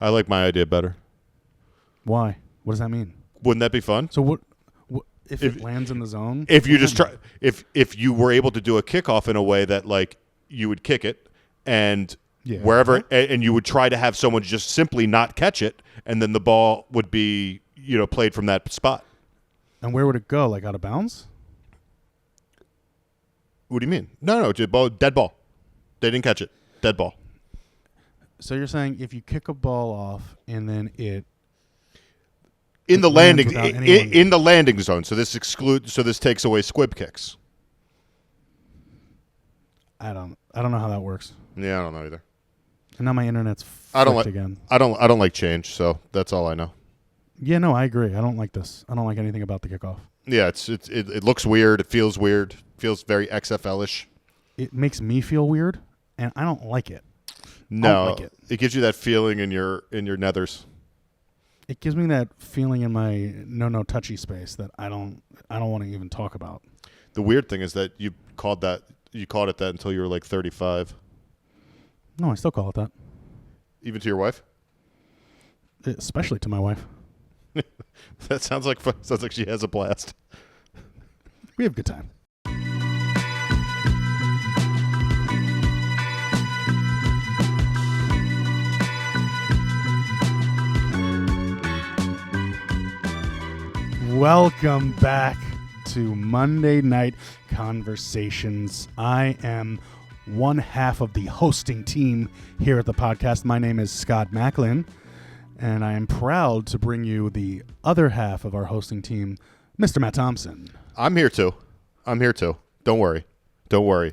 I like my idea better. Why? What does that mean? Wouldn't that be fun? So what if it lands in the zone? If you just try, if you were able to do a kickoff in a way that like you would kick it and wherever, and you would try to have someone just simply not catch it, and then the ball would be played from that spot. And where would it go? Like out of bounds? What do you mean? No, dead ball. They didn't catch it. Dead ball. So you're saying if you kick a ball off and then it in the lands landing without in the landing zone. So this takes away squib kicks. I don't know how that works. Yeah, I don't know either. And now my internet's again. I don't like change, so that's all I know. Yeah, no, I agree. I don't like this. I don't like anything about the kickoff. Yeah, it looks weird. It feels weird. Feels very XFL-ish. It makes me feel weird, and I don't like it. No, it gives you that feeling in your nethers. It gives me that feeling in my no touchy space that I don't want to even talk about. The weird thing is that you called it that until you were like 35. No, I still call it that. Even to your wife? Especially to my wife. That sounds like fun. Sounds like she has a blast. We have a good time. Welcome back to Monday Night Conversations. I am one half of the hosting team here at the podcast. My name is Scott Macklin, and I am proud to bring you the other half of our hosting team, Mr. Matt Thompson. I'm here too. Don't worry.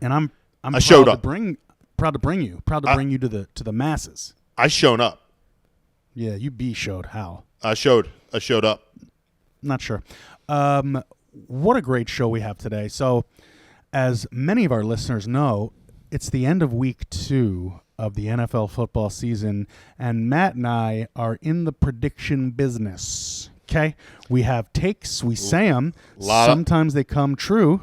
And I'm proud to bring you to the masses. I shown up. Yeah, you showed how. I showed up. Not sure. What a great show we have today. So, as many of our listeners know, it's the end of week 2 of the NFL football season, and Matt and I are in the prediction business. Okay? We have takes. We say them. Sometimes they come true,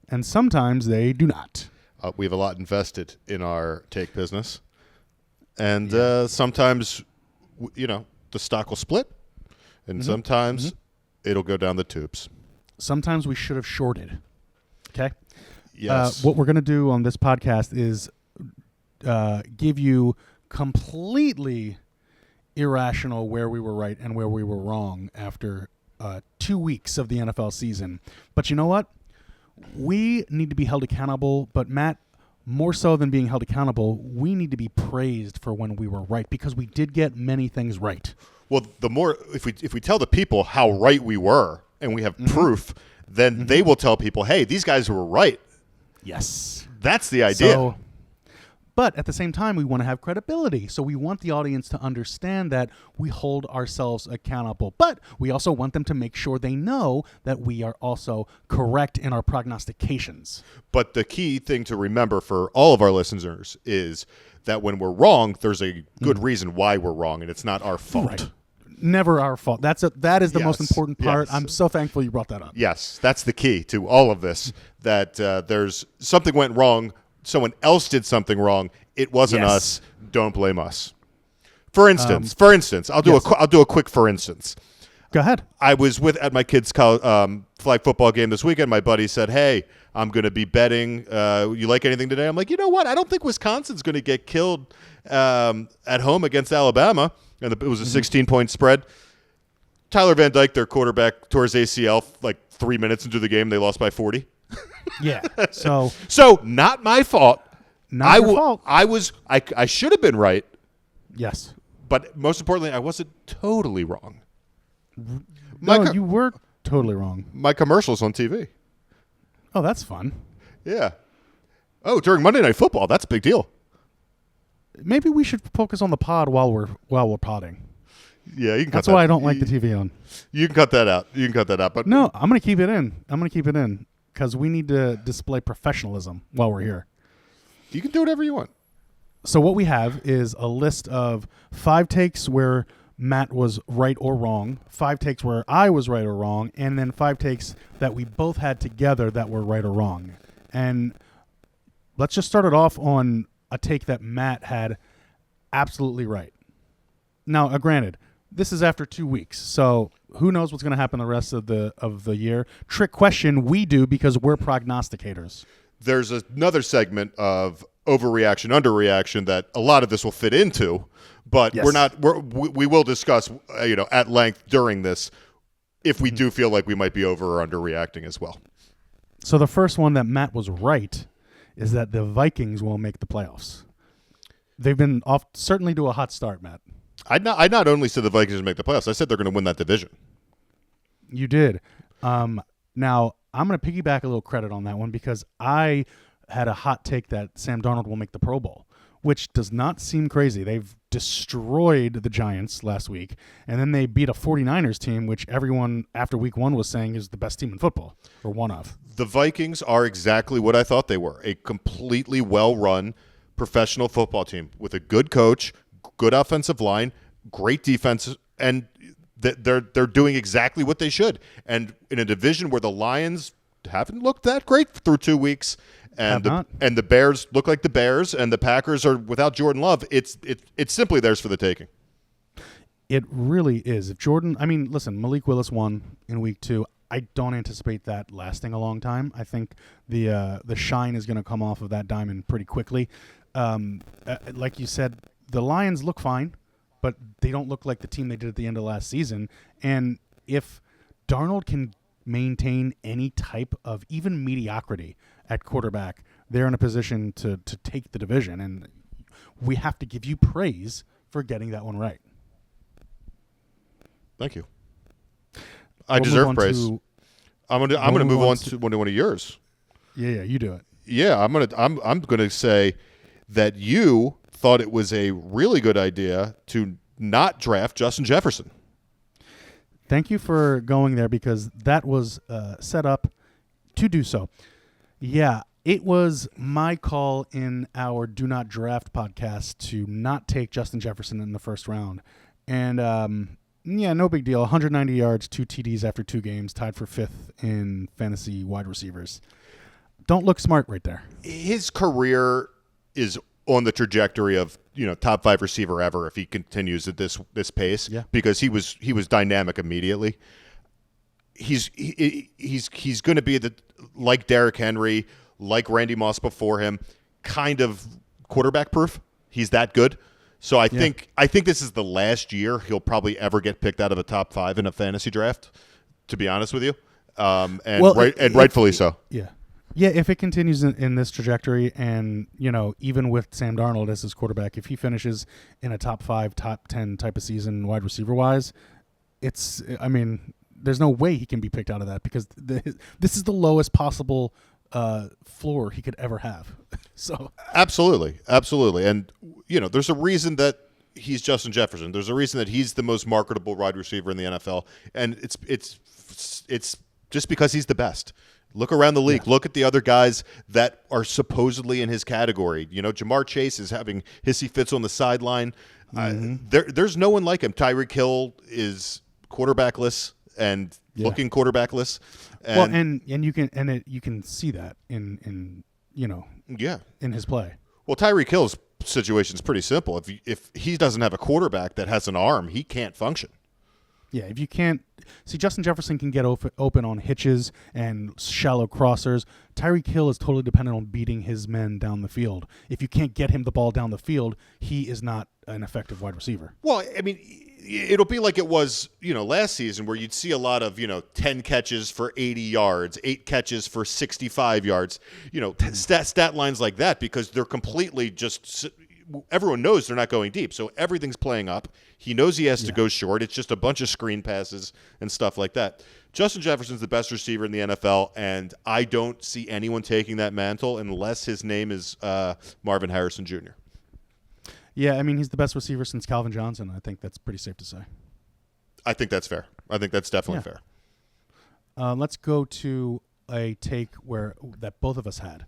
and sometimes they do not. We have a lot invested in our take business. And sometimes, the stock will split, and sometimes it'll go down the tubes. Sometimes we should have shorted. Okay? Yes. What we're going to do on this podcast is give you completely irrational where we were right and where we were wrong after 2 weeks of the NFL season. But you know what? We need to be held accountable, but Matt, more so than being held accountable, we need to be praised for when we were right, because we did get many things right. Well, the more if we tell the people how right we were and we have proof, then they will tell people, hey, these guys were right. Yes. That's the idea. But at the same time, we want to have credibility. So we want the audience to understand that we hold ourselves accountable. But we also want them to make sure they know that we are also correct in our prognostications. But the key thing to remember for all of our listeners is that when we're wrong, there's a good reason why we're wrong, and it's not our fault. Right. Never our fault. That is the most important part. Yes. I'm so thankful you brought that up. Yes, that's the key to all of this, that there's something went wrong. Someone else did something wrong. It wasn't us. Don't blame us. For instance, I'll do a quick for instance. Go ahead. I was at my kid's flag football game this weekend. My buddy said, "Hey, I'm going to be betting. You like anything today?" I'm like, you know what? I don't think Wisconsin's going to get killed at home against Alabama. And it was a 16-point spread. Tyler Van Dyke, their quarterback, tore his ACL like 3 minutes into the game. They lost by 40. Yeah. So not my fault. Not your fault. I should have been right. Yes. But most importantly, I wasn't totally wrong. No, you were totally wrong. My commercial's on TV. Oh, that's fun. Yeah. Oh, during Monday Night Football, that's a big deal. Maybe we should focus on the pod while we're podding. Yeah, you can. That's why I don't like the TV on. You can cut that out. But no, I'm going to keep it in. Because we need to display professionalism while we're here. You can do whatever you want. So what we have is a list of 5 takes where Matt was right or wrong, 5 takes where I was right or wrong, and then 5 takes that we both had together that were right or wrong. And let's just start it off on a take that Matt had absolutely right. Now, granted, this is after 2 weeks, so who knows what's going to happen the rest of the year? Trick question. We do because we're prognosticators. There's another segment of overreaction, underreaction that a lot of this will fit into, but Yes. we will discuss, at length during this if we do feel like we might be over or underreacting as well. So the first one that Matt was right is that the Vikings will make the playoffs. They've been off certainly to a hot start, Matt. I not only said the Vikings would make the playoffs, I said they're going to win that division. You did. Now, I'm going to piggyback a little credit on that one because I had a hot take that Sam Darnold will make the Pro Bowl, which does not seem crazy. They've destroyed the Giants last week, and then they beat a 49ers team, which everyone after week 1 was saying is the best team in football, or one of. The Vikings are exactly what I thought they were, a completely well-run professional football team with a good coach, good offensive line, great defense, and they're doing exactly what they should. And in a division where the Lions haven't looked that great through 2 weeks, and the Bears look like the Bears, and the Packers are without Jordan Love, it's simply theirs for the taking. It really is. If Jordan, listen, Malik Willis won in week 2. I don't anticipate that lasting a long time. I think the shine is going to come off of that diamond pretty quickly. Like you said, the Lions look fine, but they don't look like the team they did at the end of last season. And if Darnold can maintain any type of even mediocrity at quarterback, they're in a position to take the division. And we have to give you praise for getting that one right. Thank you. I deserve praise. I'm gonna move on to one of yours. Yeah, you do it. Yeah, I'm gonna say that you thought it was a really good idea to not draft Justin Jefferson. Thank you for going there because that was set up to do so. Yeah, it was my call in our Do Not Draft podcast to not take Justin Jefferson in the first round. And no big deal. 190 yards, 2 TDs after 2 games, tied for 5th in fantasy wide receivers. Don't look smart right there. His career is on the trajectory of top 5 receiver ever if he continues at this pace. Yeah. Because he was dynamic immediately. He's going to be like Derrick Henry, like Randy Moss before him, kind of quarterback proof. He's that good. So I think this is the last year he'll probably ever get picked out of a top 5 in a fantasy draft. To be honest with you, rightfully so. Yeah. Yeah, if it continues in this trajectory and, even with Sam Darnold as his quarterback, if he finishes in a top 5, top 10 type of season wide receiver-wise, there's no way he can be picked out of that because this is the lowest possible floor he could ever have. So Absolutely. And, there's a reason that he's Justin Jefferson. There's a reason that he's the most marketable wide receiver in the NFL, and it's just because he's the best. Look around the league. Yeah. Look at the other guys that are supposedly in his category. Jamar Chase is having hissy fits on the sideline. There's no one like him. Tyreek Hill is quarterbackless and looking quarterbackless. And you can see that in his play. Well, Tyreek Hill's situation is pretty simple. If he doesn't have a quarterback that has an arm, he can't function. Yeah, if you can't see, Justin Jefferson can get open on hitches and shallow crossers. Tyreek Hill is totally dependent on beating his men down the field. If you can't get him the ball down the field, he is not an effective wide receiver. Well, it'll be like it was, last season where you'd see a lot of, 10 catches for 80 yards, 8 catches for 65 yards, stat lines like that because they're completely just – everyone knows they're not going deep, so everything's playing up. He knows he has to go short. It's just a bunch of screen passes and stuff like that. Justin Jefferson's the best receiver in the NFL, and I don't see anyone taking that mantle unless his name is Marvin Harrison Jr. Yeah, he's the best receiver since Calvin Johnson. I think that's pretty safe to say. I think that's fair. I think that's definitely fair. Let's go to a take that both of us had.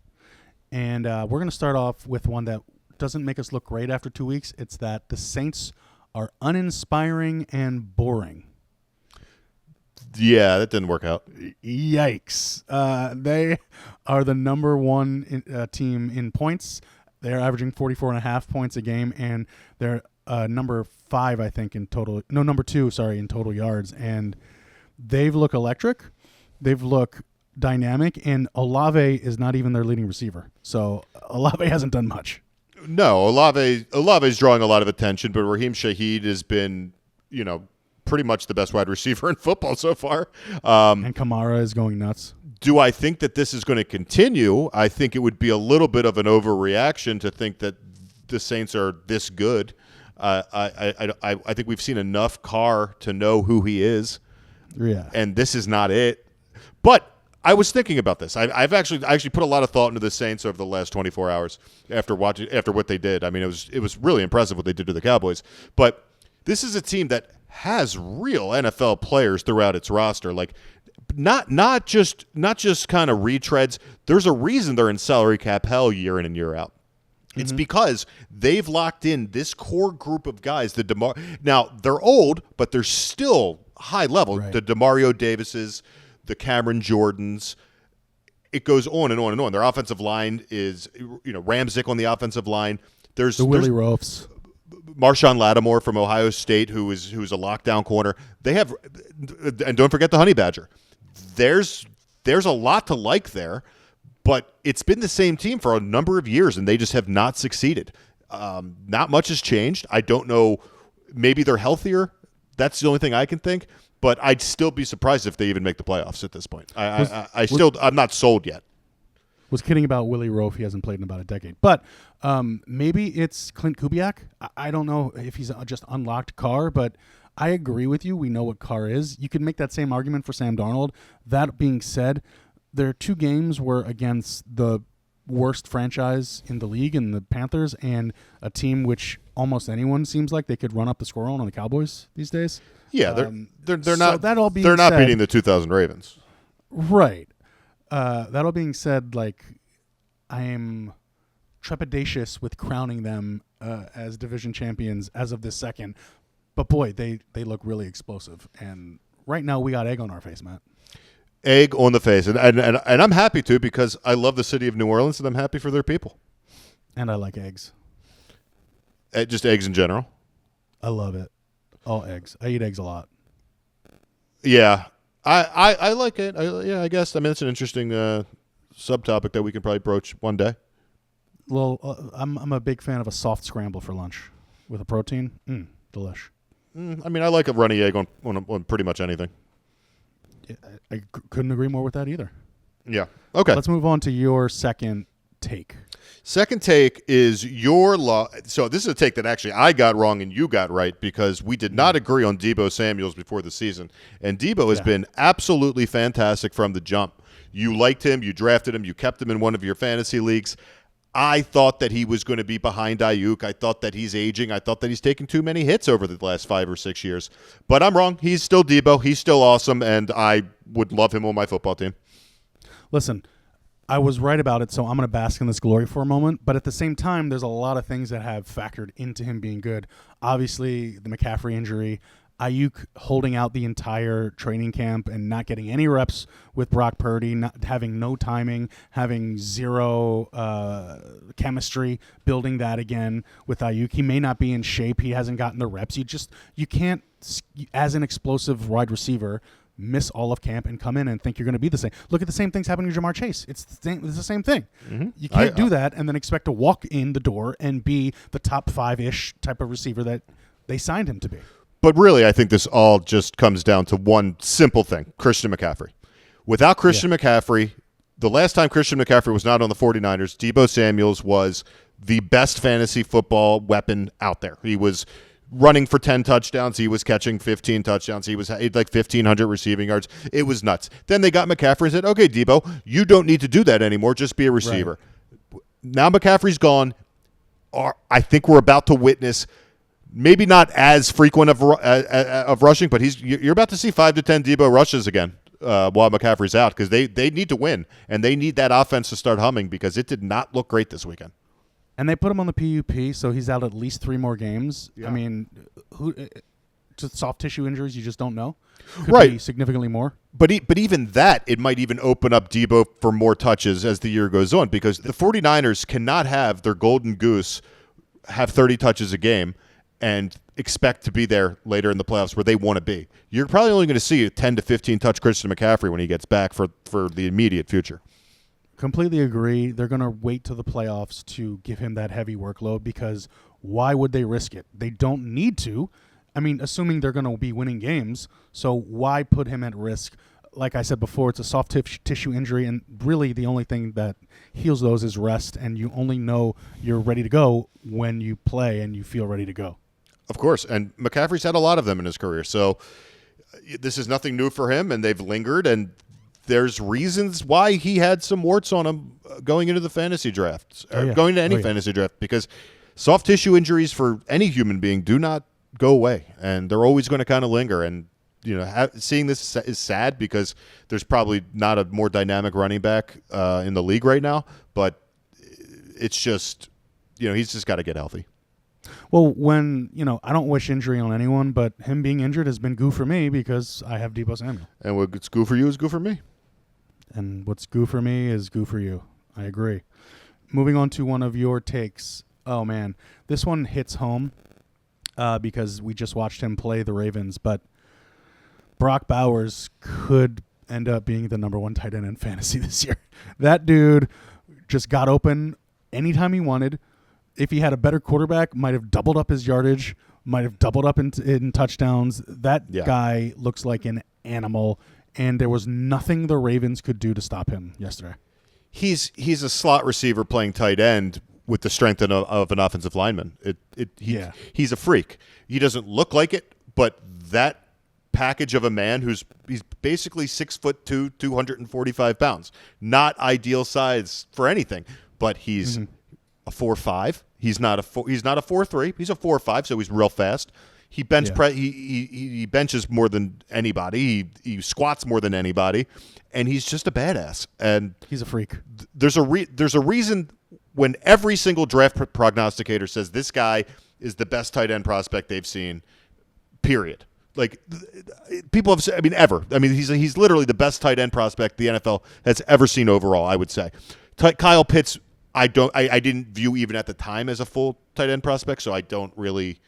And we're going to start off with one that doesn't make us look great after 2 weeks. It's that the Saints are uninspiring and boring. Yeah, that didn't work out. Yikes. They are the number 1 team in points. They're averaging 44.5 points a game, and they're number 5, I think, in total. No, number 2, sorry, in total yards. And they've looked electric. They've looked dynamic. And Olave is not even their leading receiver. So Olave hasn't done much. No, Olave's drawing a lot of attention, but Raheem Shaheed has been, pretty much the best wide receiver in football so far. And Kamara is going nuts. Do I think that this is going to continue? I think it would be a little bit of an overreaction to think that the Saints are this good. I think we've seen enough Carr to know who he is. Yeah. And this is not it. But I was thinking about this. I actually put a lot of thought into the Saints over the last 24 hours after what they did. I mean, it was really impressive what they did to the Cowboys. But this is a team that has real NFL players throughout its roster. Like not just kind of retreads. There's a reason they're in salary cap hell year in and year out. It's because they've locked in this core group of guys. Now they're old, but they're still high level. Right. The DeMario Davises, the Cameron Jordans. It goes on and on and on. Their offensive line is, Ramczyk on the offensive line. There's Willie Roafs. Marshawn Lattimore from Ohio State, who's a lockdown corner. They have, and don't forget the Honey Badger. There's a lot to like there, but it's been the same team for a number of years, and they just have not succeeded. Not much has changed. I don't know. Maybe they're healthier. That's the only thing I can think. But I'd still be surprised if they even make the playoffs at this point. I'm not sold yet. Was kidding about Willie Roaf. He hasn't played in about a decade. But maybe it's Clint Kubiak. I don't know if he's just unlocked Carr, but I agree with you. We know what Carr is. You could make that same argument for Sam Darnold. That being said, their 2 games were against the worst franchise in the league in the Panthers and a team which almost anyone seems like they could run up the score on the Cowboys these days. Yeah, they're so not. That all being they're not said, beating the 2000 Ravens. Right. That all being said, like I am trepidatious with crowning them as division champions as of this second. But boy, they look really explosive. And right now we got egg on our face, Matt. Egg on the face, and I'm happy to because I love the city of New Orleans and I'm happy for their people. And I like eggs. Just eggs in general. I love it. All eggs. I eat eggs a lot. Yeah, I like it. I guess. I mean, it's an interesting subtopic that we can probably broach one day. Well, I'm a big fan of a soft scramble for lunch with a protein. Delish. I mean, I like a runny egg on pretty much anything. I couldn't agree more with that either. Yeah. Okay. Let's move on to your second take. Second take is your law. So this is a take that actually I got wrong and you got right because we did not agree on Deebo Samuels before the season. And Deebo has been absolutely fantastic from the jump. You liked him. You drafted him. You kept him in one of your fantasy leagues. I thought that he was going to be behind Ayuk. I thought that he's aging. I thought that he's taken too many hits over the last 5 or 6 years. But I'm wrong. He's still Deebo. He's still awesome, and I would love him on my football team. Listen, I was right about it, so I'm going to bask in this glory for a moment. But at the same time, there's a lot of things that have factored into him being good. Obviously, the McCaffrey injury, Ayuk holding out the entire training camp and not getting any reps with Brock Purdy, not having no timing, having zero chemistry, building that again with Ayuk. He may not be in shape. He hasn't gotten the reps. You can't, as an explosive wide receiver, miss all of camp and come in and think you're going to be the same. Look at the same things happening to Jamar Chase. It's the same thing. Mm-hmm. You can't do that and then expect to walk in the door and be the top 5-ish type of receiver that they signed him to be. But really, I think this all just comes down to one simple thing, Christian McCaffrey. Without Christian McCaffrey, the last time Christian McCaffrey was not on the 49ers, Deebo Samuels was the best fantasy football weapon out there. He was running for 10 touchdowns. He was catching 15 touchdowns. He had like 1,500 receiving yards. It was nuts. Then they got McCaffrey and said, okay, Deebo, you don't need to do that anymore. Just be a receiver. Right. Now McCaffrey's gone. I think we're about to witness maybe not as frequent of rushing, but you're about to see 5 to 10 Deebo rushes again while McCaffrey's out because they need to win, and they need that offense to start humming because it did not look great this weekend. And they put him on the PUP, so he's out at least 3 more games. Yeah. I mean, just soft tissue injuries, you just don't know. Could be significantly more. But even that, it might even open up Deebo for more touches as the year goes on, because the 49ers cannot have their golden goose have 30 touches a game and expect to be there later in the playoffs where they want to be. You're probably only going to see a 10 to 15 touch Christian McCaffrey when he gets back for the immediate future. Completely agree. They're going to wait till the playoffs to give him that heavy workload because why would they risk it? They don't need to. I mean, assuming they're going to be winning games, so why put him at risk? Like I said before, it's a soft tissue injury, and really the only thing that heals those is rest, and you only know you're ready to go when you play and you feel ready to go. Of course, and McCaffrey's had a lot of them in his career, so this is nothing new for him, and they've lingered, and there's reasons why he had some warts on him going into the fantasy draft, going to any fantasy draft, because soft tissue injuries for any human being do not go away, and they're always going to kind of linger. And seeing this is sad because there's probably not a more dynamic running back in the league right now, but it's just he's just got to get healthy. Well, I don't wish injury on anyone, but him being injured has been goo for me because I have Deebo Samuel. And what's goo for you is goo for me. And what's goo for me is goo for you. I agree. Moving on to one of your takes. Oh, man. This one hits home because we just watched him play the Ravens, but Brock Bowers could end up being the number one tight end in fantasy this year. That dude just got open anytime he wanted. If he had a better quarterback, might have doubled up his yardage, might have doubled up in touchdowns. That guy looks like an animal, and there was nothing the Ravens could do to stop him yesterday. He's a slot receiver playing tight end with the strength of an offensive lineman. He's a freak. He doesn't look like it, but that package of a man he's basically 6'2", 245 pounds. Not ideal size for anything, but he's a 4.5. He's not a 4.3. He's a 4.5, so he's real fast. He he benches more than anybody. He squats more than anybody, and he's just a badass. And he's a freak. There's a reason when every single draft prognosticator says this guy is the best tight end prospect they've seen. Period. Like people have said, ever. He's literally the best tight end prospect the NFL has ever seen overall. I would say. Kyle Pitts, I didn't view even at the time as a full tight end prospect, so I don't really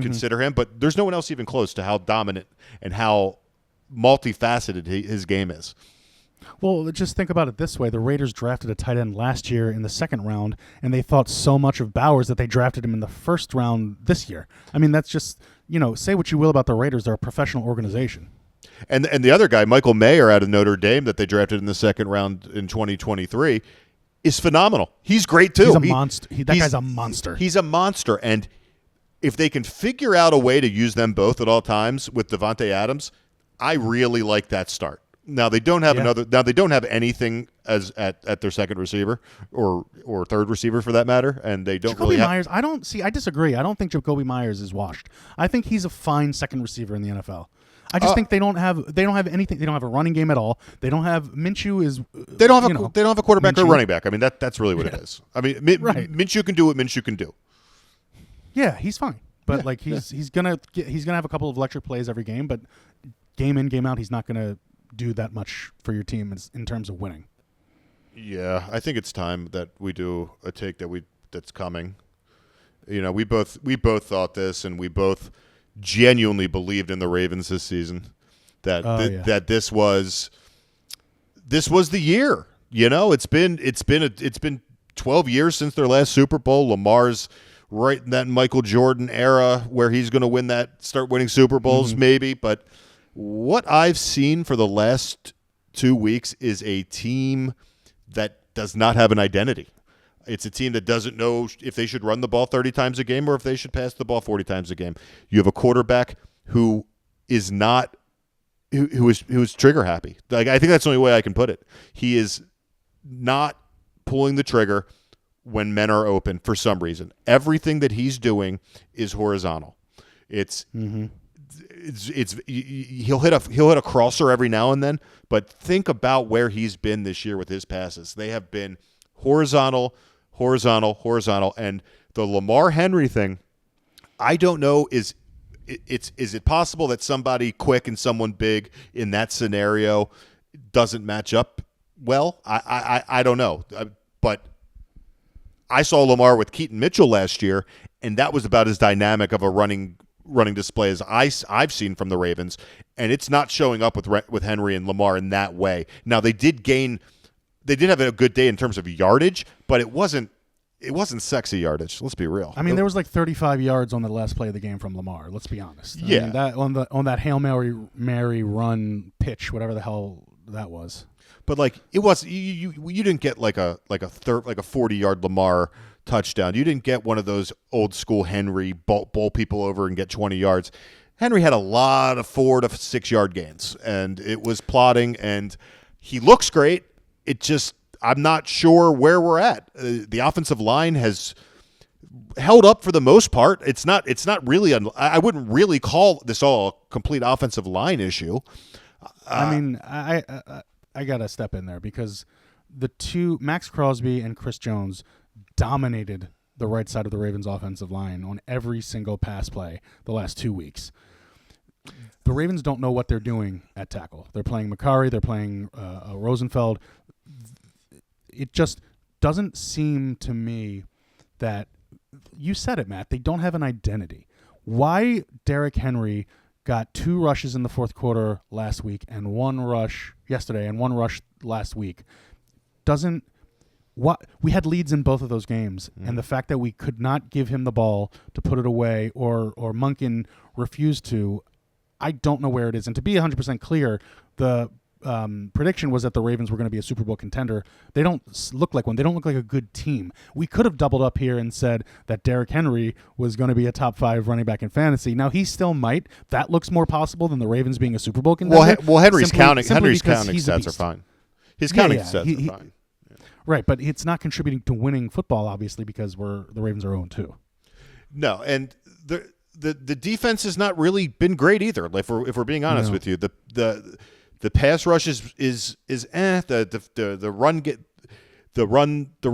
consider him. But there's no one else even close to how dominant and how multifaceted his game is. Well, just think about it this way. The Raiders drafted a tight end last year in the second round, and they thought so much of Bowers that they drafted him in the first round this year. That's just, say what you will about the Raiders. They're a professional organization. And the other guy, Michael Mayer out of Notre Dame that they drafted in the second round in 2023, is phenomenal. He's great too. He's a monster. That guy's a monster. He's a monster. And if they can figure out a way to use them both at all times with Devontae Adams, I really like that start. Now they don't have they don't have anything as at their second receiver or third receiver for that matter, and they don't Jacoby Myers. I disagree. I don't think Jacoby Myers is washed. I think he's a fine second receiver in the NFL. I just think they don't have anything. They don't have a running game at all. They don't have Minshew is. They don't have a quarterback or running back. That's really what it is. Minshew can do what Minshew can do. Yeah, he's fine, but he's gonna have a couple of electric plays every game, but game in game out, he's not gonna do that much for your team in terms of winning. Yeah, I think it's time that we do a take that's coming. We both thought this, and we both genuinely believed in the Ravens this season that this was the year. It's been 12 years since their last Super Bowl. Lamar's right in that Michael Jordan era where he's going to start winning Super Bowls maybe, but what I've seen for the last 2 weeks is a team that does not have an identity. It's a team that doesn't know if they should run the ball 30 times a game or if they should pass the ball 40 times a game. You have a quarterback who is trigger happy. I think that's the only way I can put it. He is not pulling the trigger when men are open for some reason. Everything that he's doing is horizontal. He'll hit a crosser every now and then, but think about where he's been this year with his passes. They have been horizontal, and the Lamar Henry thing, I don't know, is it possible that somebody quick and someone big in that scenario doesn't match up well? I don't know, but I saw Lamar with Keaton Mitchell last year, and that was about as dynamic of a running display as I've seen from the Ravens, and it's not showing up with Henry and Lamar in that way. Now they did have a good day in terms of yardage, but it wasn't sexy yardage. Let's be real. I mean, there was like 35 yards on the last play of the game from Lamar. Let's be honest. I Yeah, mean, that on that Hail Mary run pitch, whatever the hell that was. but like it was, you didn't get like a 40-yard Lamar touchdown. You didn't get one of those old school Henry bowl people over and get 20 yards. Henry had a lot of 4 to 6 yard gains, and it was plodding. And he looks great. I'm not sure where we're at. The offensive line has held up for the most part. It's not really. I wouldn't really call this all a complete offensive line issue. I mean, I gotta step in there because the two, Max Crosby and Chris Jones, dominated the right side of the Ravens offensive line on every single pass play the last 2 weeks. The Ravens don't know what they're doing at tackle. They're playing Makari. They're playing Rosenfeld. It just doesn't seem to me that, you said it, Matt, they don't have an identity. Why Derrick Henry got 2 rushes in the fourth quarter last week and 1 rush yesterday and 1 rush last week we had leads in both of those games, and the fact that we could not give him the ball to put it away or Monken refused to, I don't know where it is. And to be 100% clear, the prediction was that the Ravens were going to be a Super Bowl contender. They don't look like one. They don't look like a good team. We could have doubled up here and said that Derrick Henry was going to be a top 5 running back in fantasy. Now he still might. That looks more possible than the Ravens being a Super Bowl contender. Well, Henry's counting because stats are fine. His counting stats are fine. Right, but it's not contributing to winning football, obviously, because the Ravens are 0-2. No, and the defense has not really been great either. If we're being honest with you, the pass rush is the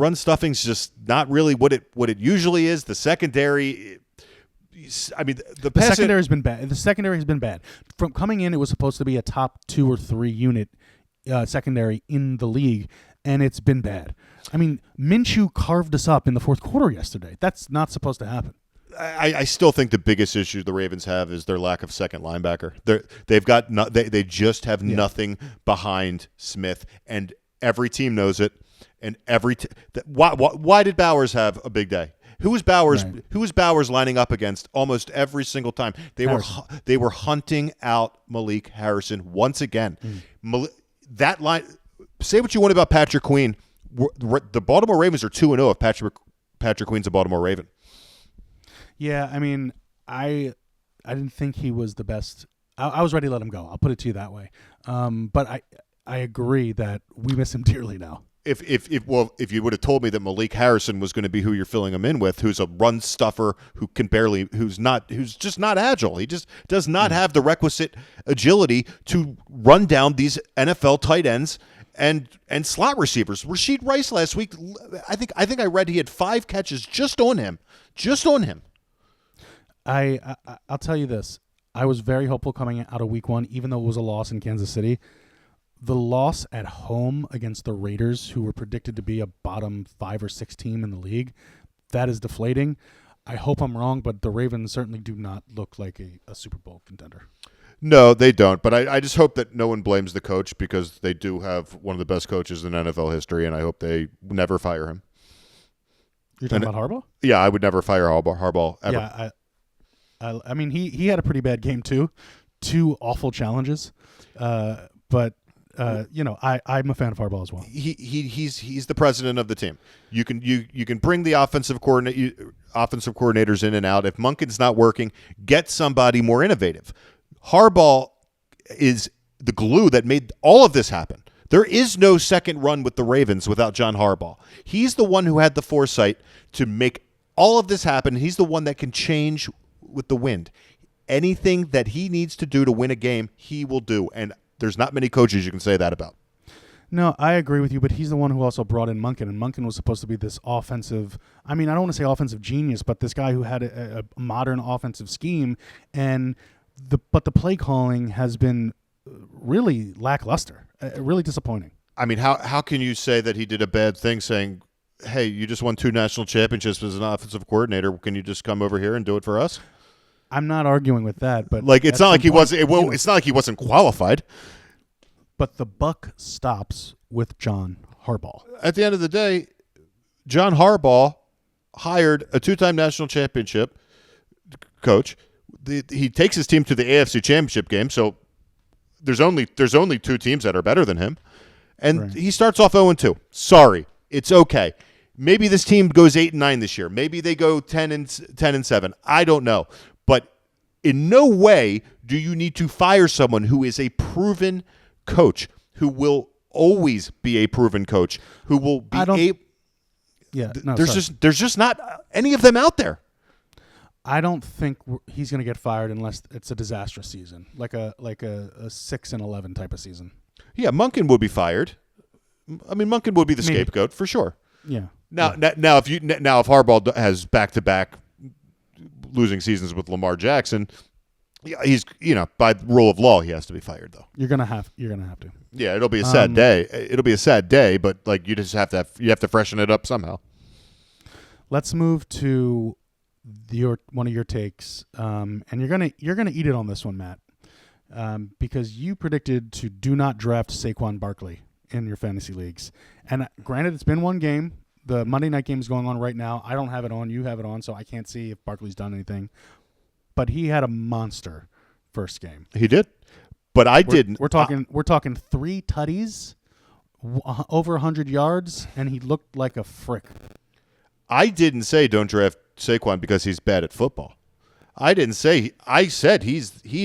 run stuffing's just not really what it usually is. The secondary, I mean, the secondary has been bad. The secondary has been bad. From coming in, it was supposed to be a top 2 or 3 unit secondary in the league, and it's been bad. I mean, Minshew carved us up in the fourth quarter yesterday. That's not supposed to happen. I still think the biggest issue the Ravens have is their lack of second linebacker. They just have nothing behind Smith, and every team knows it. And why did Bowers have a big day? Who was Bowers? Right. Who was Bowers lining up against almost every single time? They were hunting out Malik Harrison once again. That line. Say what you want about Patrick Queen. The Baltimore Ravens are 2-0 if Patrick Queen's a Baltimore Raven. Yeah, I mean, I didn't think he was the best. I was ready to let him go. I'll put it to you that way. But I agree that we miss him dearly now. If you would have told me that Malik Harrison was going to be who you're filling him in with, who's a run stuffer, who's just not agile. He just does not have the requisite agility to run down these NFL tight ends and slot receivers. Rashid Rice last week, I think I read he had 5 catches just on him. I'll tell you this. I was very hopeful coming out of week 1, even though it was a loss in Kansas City. The loss at home against the Raiders, who were predicted to be a bottom 5 or 6 team in the league, that is deflating. I hope I'm wrong, but the Ravens certainly do not look like a Super Bowl contender. No, they don't. But I just hope that no one blames the coach, because they do have one of the best coaches in NFL history, and I hope they never fire him. You're talking about Harbaugh? Yeah, I would never fire Harbaugh ever. Yeah, I mean, he had a pretty bad game too. 2 awful challenges. But I'm a fan of Harbaugh as well. He's the president of the team. You can bring the offensive coordinators in and out. If Monken's not working, get somebody more innovative. Harbaugh is the glue that made all of this happen. There is no second run with the Ravens without John Harbaugh. He's the one who had the foresight to make all of this happen. He's the one that can change with the wind. Anything that he needs to do to win a game, he will do. And there's not many coaches you can say that about. No, I agree with you, but he's the one who also brought in Monken, and Monken was supposed to be this offensive, I mean, I don't want to say offensive genius, but this guy who had a modern offensive scheme, but the play calling has been really lackluster, really disappointing. I mean, how can you say that he did a bad thing saying hey, you just won 2 national championships as an offensive coordinator. Can you just come over here and do it for us? I'm not arguing with that, but Like it's not like he wasn't. It's not like he wasn't qualified. But the buck stops with John Harbaugh. At the end of the day, John Harbaugh hired a 2-time national championship coach. He takes his team to the AFC Championship game. So there's only 2 teams that are better than him, and he starts off 0-2. Sorry, it's okay. Maybe this team goes 8-9 this year. Maybe they go 10-7. I don't know. But in no way do you need to fire someone who is a proven coach, who will always be a proven coach, who will be there's just not any of them out there. I don't think he's going to get fired unless it's a disastrous season, like a 6-11 type of season. Yeah, Monken would be fired. I mean, Monken would be the scapegoat for sure. Yeah. Now if Harbaugh has back-to-back losing seasons with Lamar Jackson, he's by rule of law he has to be fired though. You're gonna have to. Yeah, it'll be a sad day. It'll be a sad day, but like you just have to freshen it up somehow. Let's move to one of your takes, and you're gonna eat it on this one, Matt, because you predicted to do not draft Saquon Barkley in your fantasy leagues. And granted, it's been one game. The Monday night game is going on right now. I don't have it on. You have it on, so I can't see if Barkley's done anything. But he had a monster first game. He did, but I didn't. We're talking 3 tutties, over 100 yards, and he looked like a frick. I didn't say don't draft Saquon because he's bad at football. I didn't say. I said he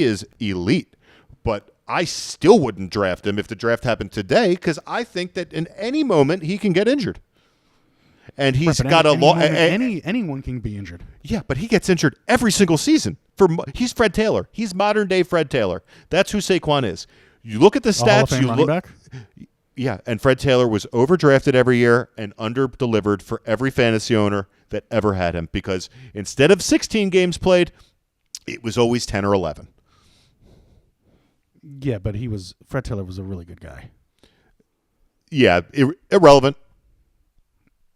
is elite, but I still wouldn't draft him if the draft happened today because I think that in any moment he can get injured. And he's got anyone can be injured. Yeah, but he gets injured every single season. He's Fred Taylor. He's modern day Fred Taylor. That's who Saquon is. You look at the stats. Hall of Fame running back? Yeah, and Fred Taylor was overdrafted every year and under-delivered for every fantasy owner that ever had him because instead of 16 games played, it was always 10 or 11. Yeah, but Fred Taylor was a really good guy. Yeah, irrelevant.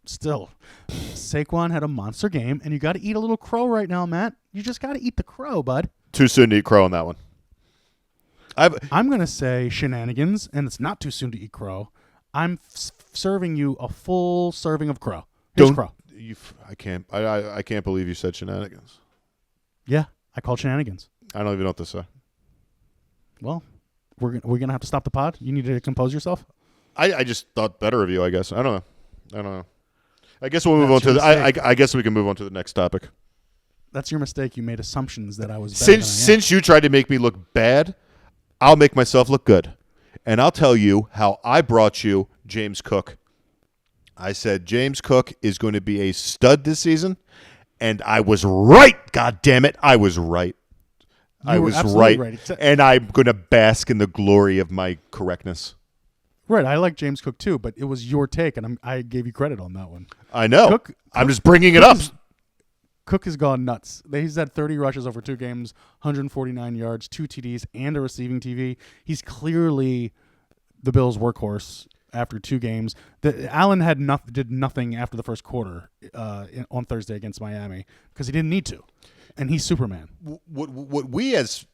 Still, Saquon had a monster game, and you got to eat a little crow right now, Matt. You just got to eat the crow, bud. Too soon to eat crow on that one. I'm going to say shenanigans, and it's not too soon to eat crow. I'm serving you a full serving of crow. Here's crow. I can't believe you said shenanigans. Yeah, I called shenanigans. I don't even know what to say. Well, we're gonna have to stop the pod. You need to compose yourself. I just thought better of you. I guess I don't know. I guess we'll move on to I guess we can move on to the next topic. That's your mistake. You made assumptions that I was better since you tried to make me look bad, I'll make myself look good, and I'll tell you how I brought you James Cook. I said James Cook is going to be a stud this season, and I was right. God damn it, I was right. I was right. And I'm going to bask in the glory of my correctness. Right, I like James Cook too, but it was your take, and I gave you credit on that one. I know. I'm just bringing it up. Cook has gone nuts. He's had 30 rushes over 2 games, 149 yards, 2 TDs, and a receiving TV. He's clearly the Bills' workhorse after 2 games. Allen did nothing after the first quarter on Thursday against Miami because he didn't need to, and he's Superman. What we as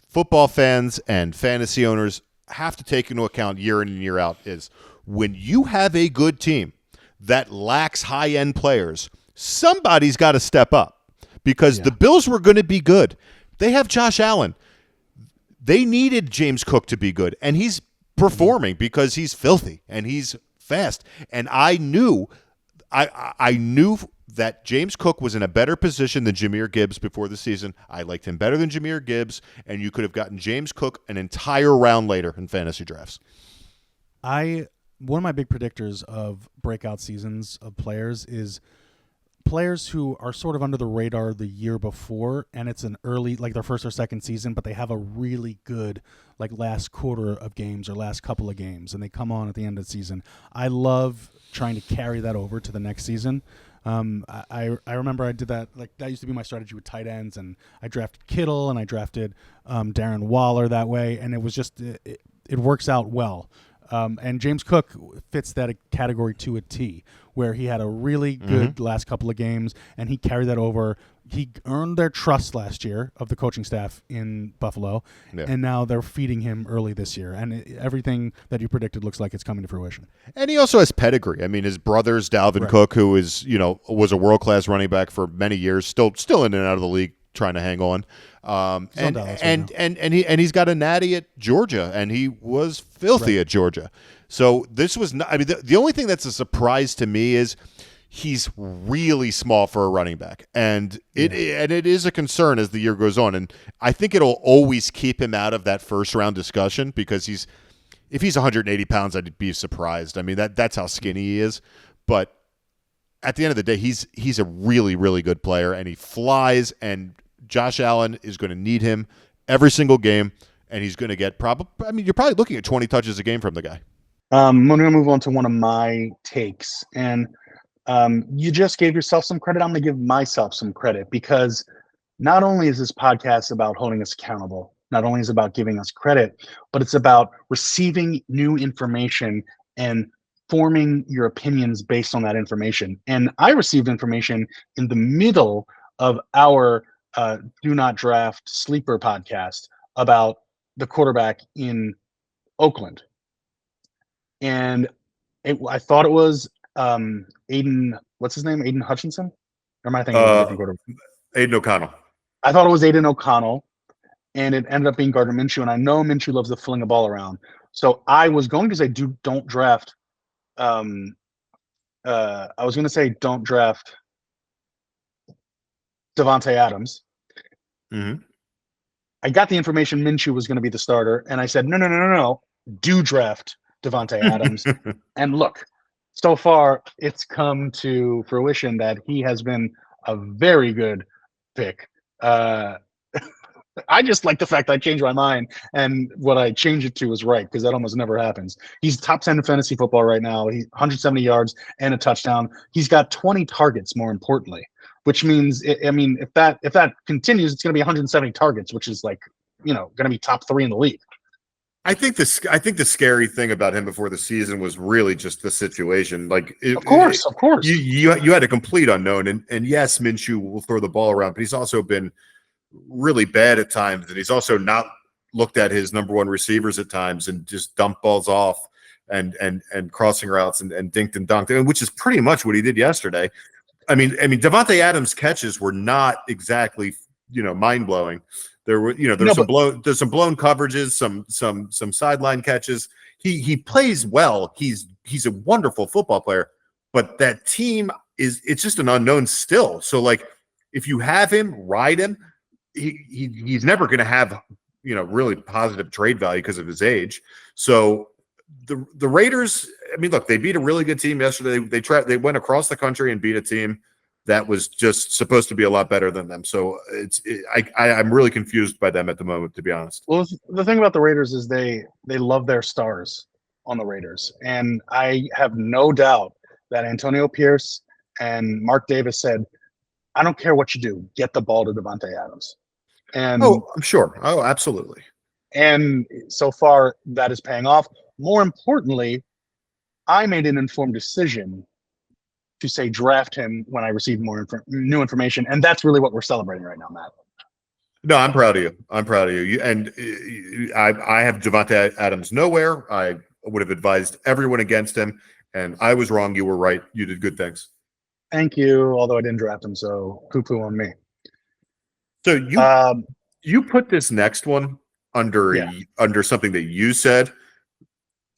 football fans and fantasy owners have to take into account year in and year out is when you have a good team that lacks high-end players, somebody's got to step up because the Bills were going to be good. They have Josh Allen. They needed James Cook to be good, and he's performing because he's filthy and he's fast. And I knew that James Cook was in a better position than Jahmyr Gibbs before the season. I liked him better than Jahmyr Gibbs, and you could have gotten James Cook an entire round later in fantasy drafts. One of my big predictors of breakout seasons of players is players who are sort of under the radar the year before, and it's an early, like their first or second season, but they have a really good like last quarter of games or last couple of games, and they come on at the end of the season. I love trying to carry that over to the next season. I remember I did that. Like that used to be my strategy with tight ends, and I drafted Kittle and I drafted Darren Waller that way, and it was just it works out well. And James Cook fits that category to a T, where he had a really good last couple of games, and he carried that over. He earned their trust last year of the coaching staff in Buffalo, and now they're feeding him early this year. And everything that you predicted looks like it's coming to fruition. And he also has pedigree. I mean, his brother's Dalvin Cook, who is, was a world-class running back for many years, still in and out of the league, trying to hang on. And he's got a natty at Georgia, and he was filthy at Georgia. So this was not. I mean, the only thing that's a surprise to me is he's really small for a running back, and it is a concern as the year goes on. And I think it'll always keep him out of that first round discussion because if he's 180 pounds, I'd be surprised. I mean, that's how skinny he is. But at the end of the day, he's a really, really good player, and he flies. And Josh Allen is going to need him every single game, and he's going to get you're probably looking at 20 touches a game from the guy. I'm going to move on to one of my takes, and you just gave yourself some credit. I'm going to give myself some credit because not only is this podcast about holding us accountable, not only is it about giving us credit, but it's about receiving new information and forming your opinions based on that information. And I received information in the middle of our Do Not Draft Sleeper podcast about the quarterback in Oakland. And I thought it was Aiden, what's his name? Aiden Hutchinson? Or am I thinking of a different quarterback? Aiden O'Connell. I thought it was Aiden O'Connell, and it ended up being Gardner Minshew. And I know Minshew loves to fling a ball around. So I was going to say don't draft. I was going to say don't draft Davante Adams. Mm-hmm. I got the information Minshew was going to be the starter, and I said, no. Do draft Davante Adams. And look, so far it's come to fruition that he has been a very good pick. I just like the fact that I changed my mind, and what I changed it to was right, because that almost never happens. He's top 10 in fantasy football right now. He's 170 yards and a touchdown. He's got 20 targets, more importantly, which means, if that continues, it's going to be 170 targets, which is going to be top 3 in the league. I think the scary thing about him before the season was really just the situation. Of course, you had a complete unknown, and yes, Minshew will throw the ball around, but he's also been really bad at times, and he's also not looked at his number one receivers at times and just dumped balls off and crossing routes and dinked and dunked, which is pretty much what he did yesterday. I mean, Davante Adams' catches were not exactly mind blowing. There were, there's some blown coverages, some sideline catches. He plays well. He's a wonderful football player, but that team it's just an unknown still. So if you have him, ride him. He's never going to have really positive trade value because of his age. So the Raiders, look, they beat a really good team yesterday. They went across the country and beat a team that was just supposed to be a lot better than them. So I'm really confused by them at the moment, to be honest. Well, the thing about the Raiders is they love their stars on the Raiders. And I have no doubt that Antonio Pierce and Mark Davis said, I don't care what you do, get the ball to Davante Adams. And I'm sure. Oh, absolutely. And so far that is paying off. More importantly, I made an informed decision to say draft him when I received more new information, and that's really what we're celebrating right now, Matt. No, I'm proud of you. And I have Davante Adams nowhere. I would have advised everyone against him, and I was wrong. You were right. You did good things. Thank you, although I didn't draft him, so poo-poo on me. So you put this next one under something that you said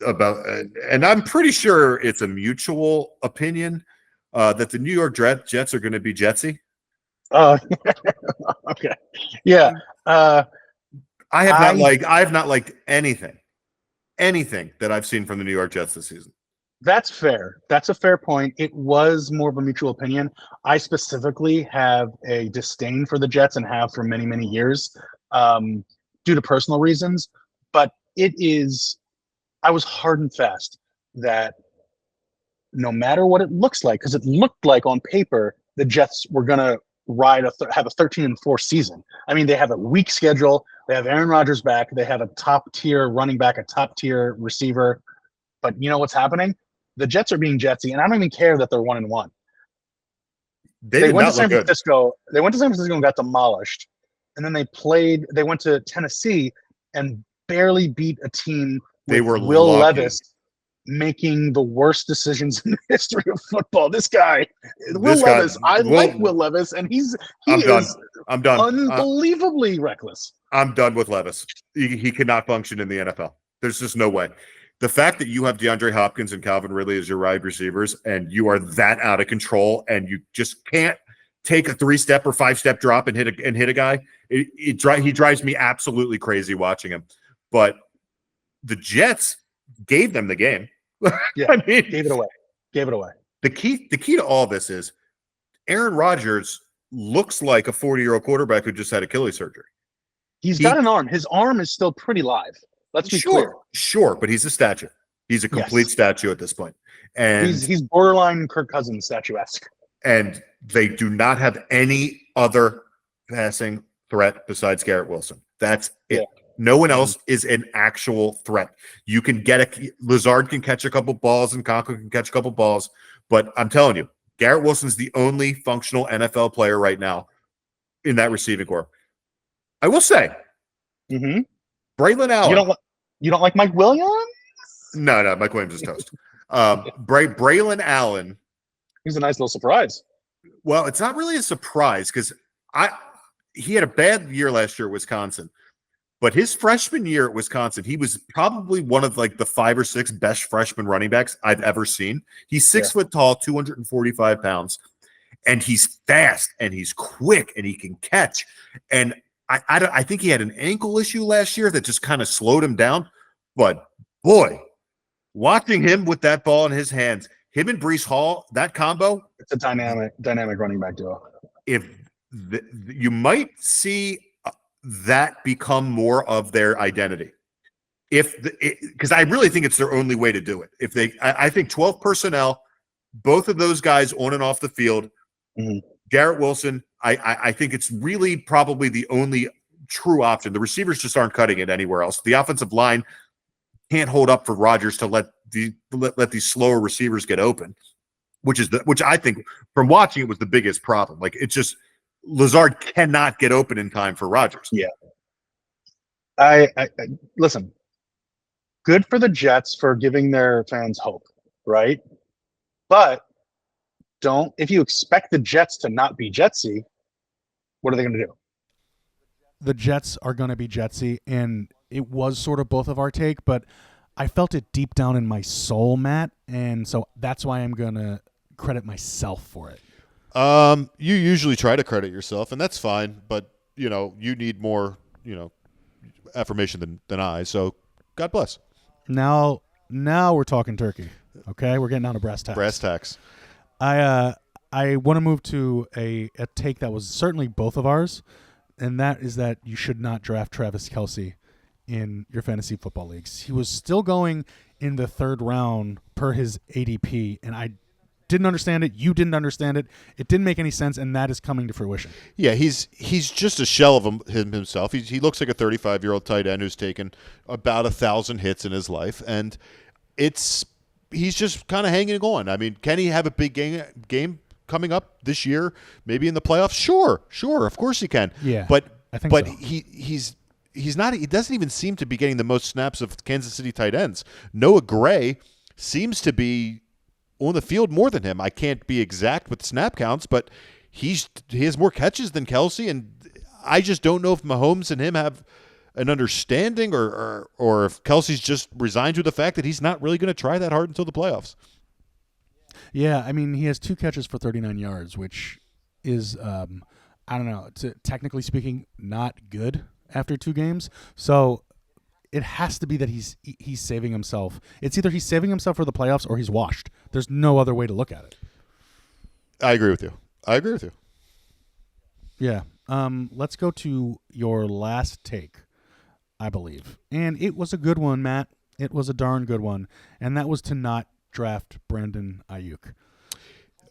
about, and I'm pretty sure it's a mutual opinion that the New York Jets are going to be Jetsy. Okay, yeah. I have not liked anything that I've seen from the New York Jets this season. That's fair. That's a fair point. It was more of a mutual opinion. I specifically have a disdain for the Jets and have for many, many years due to personal reasons. But I was hard and fast that no matter what it looks like, because it looked like on paper the Jets were going to have a 13-4 season. They have a weak schedule. They have Aaron Rodgers back. They have a top-tier running back, a top-tier receiver. But you know what's happening? The Jets are being Jetsy, and I don't even care that they're 1-1. They They did went to not San look good. Francisco. They went to San Francisco and got demolished. And then they went to Tennessee and barely beat a team They with were Will lucky. Levis making the worst decisions in the history of football. This guy, Will This guy, Levis, I like Will Levis, and he I'm done. is I'm done. unbelievably reckless. I'm done with Levis. He cannot function in the NFL. There's just no way. The fact that you have DeAndre Hopkins and Calvin Ridley as your wide receivers, and you are that out of control, and you just can't take a 3-step or 5-step drop and hit a guy. He drives me absolutely crazy watching him. But the Jets gave them the game. Yeah, I mean, gave it away. The key to all this is Aaron Rodgers looks like a 40-year-old quarterback who just had Achilles surgery. He's got an arm. His arm is still pretty live. Let's be clear. Sure, but he's a statue. He's a complete statue at this point. And he's borderline Kirk Cousins statuesque. And they do not have any other passing threat besides Garrett Wilson. That's it. Yeah. No one else is an actual threat. You can Lazard can catch a couple balls and Conklin can catch a couple balls, but I'm telling you, Garrett Wilson's the only functional NFL player right now in that receiving corps. I will say, Braylon Allen. You don't like Mike Williams? No, Mike Williams is toast. Braylon Allen. He's a nice little surprise. Well, it's not really a surprise because he had a bad year last year at Wisconsin, but his freshman year at Wisconsin, he was probably one of like the 5 or 6 best freshman running backs I've ever seen. He's 6 foot tall, 245 pounds, and he's fast and he's quick and he can catch. And I think he had an ankle issue last year that just kind of slowed him down. But boy, watching him with that ball in his hands, him and Breece Hall, that combo, it's a dynamic running back duo. If you might see that become more of their identity, because I really think it's their only way to do it. I think 12 personnel, both of those guys on and off the field, Garrett Wilson, I think it's really probably the only true option. The receivers just aren't cutting it anywhere else. The offensive line can't hold up for Rodgers to let these slower receivers get open, which I think from watching it was the biggest problem. Like it's just Lazard cannot get open in time for Rodgers. Yeah. I listen. Good for the Jets for giving their fans hope, right? But if you expect the Jets to not be Jetsy, what are they going to do? The Jets are going to be Jetsy, and it was sort of both of our take, but I felt it deep down in my soul, Matt, and so that's why I'm going to credit myself for it. You usually try to credit yourself, and that's fine, but you need more, affirmation than I. So God bless. Now we're talking turkey. Okay, we're getting down to brass tacks. Brass tacks. I want to move to a take that was certainly both of ours, and that is that you should not draft Travis Kelce in your fantasy football leagues. He was still going in the 3rd round per his ADP, and I didn't understand it. You didn't understand it. It didn't make any sense, and that is coming to fruition. Yeah, he's just a shell of himself. He looks like a 35-year-old tight end who's taken about 1,000 hits in his life, and he's just kind of hanging on. I mean, can he have a big game coming up this year, maybe in the playoffs? Sure, of course he can. Yeah, but I think so. he's not. He doesn't even seem to be getting the most snaps of Kansas City tight ends. Noah Gray seems to be on the field more than him. I can't be exact with snap counts, but he has more catches than Kelce, and I just don't know if Mahomes and him have an understanding or if Kelce's just resigned to the fact that he's not really going to try that hard until the playoffs. Yeah, I mean, he has 2 catches for 39 yards, which is, I don't know, technically speaking, not good after 2 games. So it has to be that he's saving himself. It's either he's saving himself for the playoffs or he's washed. There's no other way to look at it. I agree with you. Yeah. Let's go to your last take, I believe. And it was a good one, Matt. It was a darn good one. And that was to not draft Brandon Ayuk.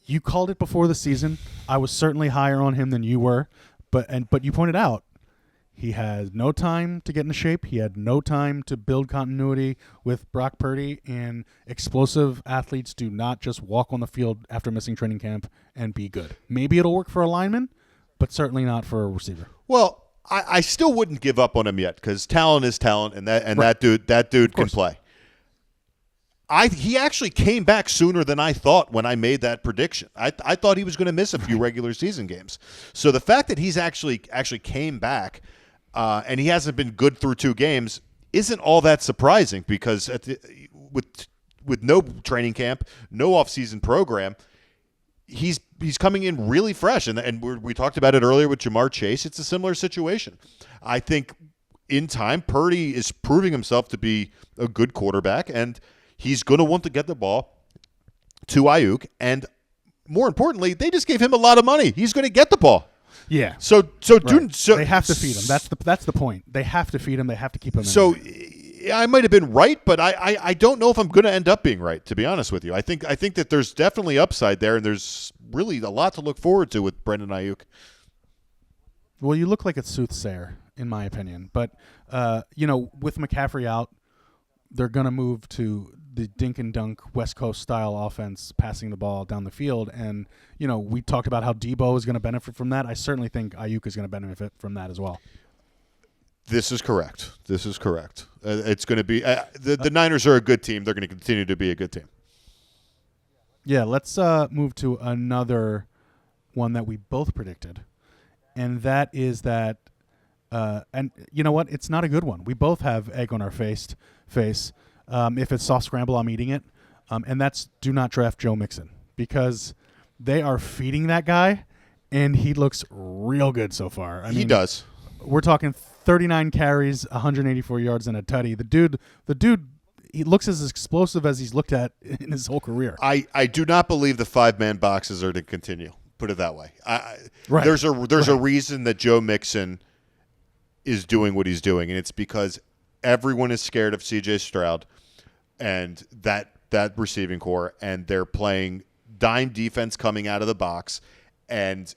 You called it before the season. I was certainly higher on him than you were, but you pointed out He had no time to get into shape. He had no time to build continuity with Brock Purdy. And explosive athletes do not just walk on the field after missing training camp and be good. Maybe it'll work for a lineman, but certainly not for a receiver. Well, I still wouldn't give up on him yet because talent is talent, and that dude can play. He actually came back sooner than I thought when I made that prediction. I thought he was going to miss a few regular season games. So the fact that he's actually came back and he hasn't been good through 2 games isn't all that surprising because with no training camp, no offseason program, he's coming in really fresh. And we talked about it earlier with Jamar Chase. It's a similar situation. I think in time, Purdy is proving himself to be a good quarterback, and he's going to want to get the ball to Ayuk, and more importantly, they just gave him a lot of money. He's going to get the ball. Yeah. So they have to feed him. That's the point. They have to feed him. They have to keep him. So I might have been right, but I don't know if I'm going to end up being right. To be honest with you, I think that there's definitely upside there, and there's really a lot to look forward to with Brandon Ayuk. Well, you look like a soothsayer, in my opinion, but with McCaffrey out, they're going to move to the dink and dunk West Coast style offense, passing the ball down the field. And, we talked about how Debo is going to benefit from that. I certainly think Ayuk is going to benefit from that as well. This is correct. It's going to be the Niners are a good team. They're going to continue to be a good team. Yeah, let's move to another one that we both predicted. And that is that, and you know what? It's not a good one. We both have egg on our face. If it's soft scramble, I'm eating it. And that's do not draft Joe Mixon because they are feeding that guy, and he looks real good so far. I mean, he does. We're talking 39 carries, 184 yards, and a tutty. The dude, he looks as explosive as he's looked at in his whole career. I do not believe the 5-man boxes are to continue. Put it that way. Right. There's a reason that Joe Mixon is doing what he's doing, and it's because everyone is scared of C.J. Stroud and that receiving core, and they're playing dime defense coming out of the box and